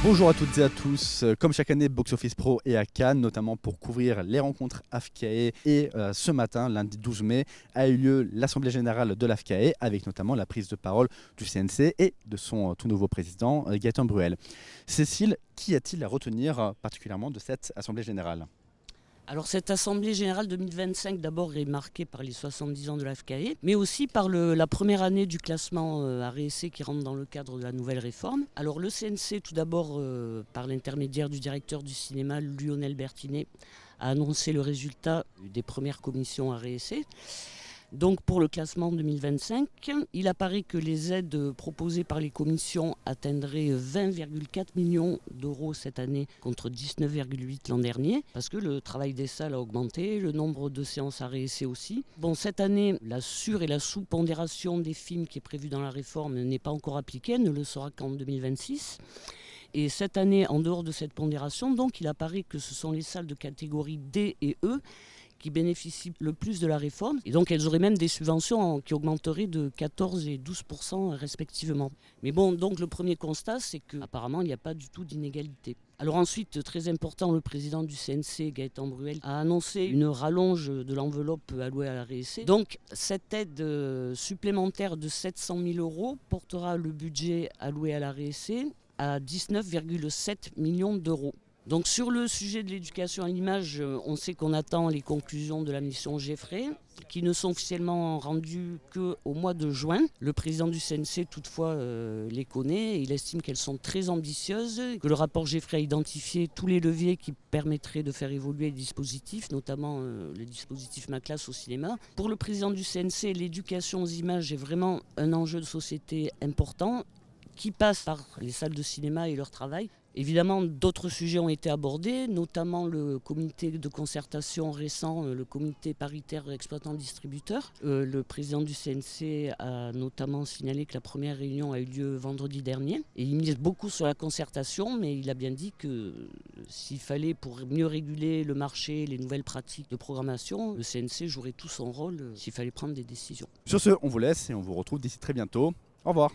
Bonjour à toutes et à tous. Comme chaque année, Box Office Pro est à Cannes, notamment pour couvrir les rencontres AFCAE. Et ce matin, lundi 12 mai, a eu lieu l'Assemblée Générale de l'AFCAE, avec notamment la prise de parole du CNC et de son tout nouveau président, Gaëtan Bruel. Cécile, qu'y a-t-il à retenir particulièrement de cette Assemblée Générale ? Alors cette Assemblée Générale 2025 d'abord est marquée par les 70 ans de l'AFCAE, mais aussi par la première année du classement AREC qui rentre dans le cadre de la nouvelle réforme. Alors le CNC tout d'abord, par l'intermédiaire du directeur du cinéma Lionel Bertinet, a annoncé le résultat des premières commissions AREC. Donc pour le classement 2025, il apparaît que les aides proposées par les commissions atteindraient 20,4 millions d'euros cette année contre 19,8 l'an dernier, parce que le travail des salles a augmenté, le nombre de séances AREC aussi. Bon, cette année, la sur- et la sous-pondération des films qui est prévue dans la réforme n'est pas encore appliquée, elle ne le sera qu'en 2026. Et cette année, en dehors de cette pondération, donc, il apparaît que ce sont les salles de catégorie D et E qui bénéficient le plus de la réforme. Et donc elles auraient même des subventions qui augmenteraient de 14 et 12% respectivement. Mais bon, donc le premier constat, c'est qu'apparemment, il n'y a pas du tout d'inégalité. Alors ensuite, très important, le président du CNC, Gaëtan Bruel, a annoncé une rallonge de l'enveloppe allouée à la RSC. Donc cette aide supplémentaire de 700 000 euros portera le budget alloué à la RSC à 19,7 millions d'euros. Donc sur le sujet de l'éducation à l'image, on sait qu'on attend les conclusions de la mission Geffray, qui ne sont officiellement rendues qu'au mois de juin. Le président du CNC, toutefois, les connaît et il estime qu'elles sont très ambitieuses, que le rapport Geffray a identifié tous les leviers qui permettraient de faire évoluer les dispositifs, notamment le dispositif Ma Classe au cinéma. Pour le président du CNC, l'éducation aux images est vraiment un enjeu de société important qui passe par les salles de cinéma et leur travail. Évidemment, d'autres sujets ont été abordés, notamment le comité de concertation récent, le comité paritaire exploitant-distributeur. Le président du CNC a notamment signalé que la première réunion a eu lieu vendredi dernier. Et il mise beaucoup sur la concertation, mais il a bien dit que s'il fallait, pour mieux réguler le marché, les nouvelles pratiques de programmation, le CNC jouerait tout son rôle s'il fallait prendre des décisions. Sur ce, on vous laisse et on vous retrouve d'ici très bientôt. Au revoir.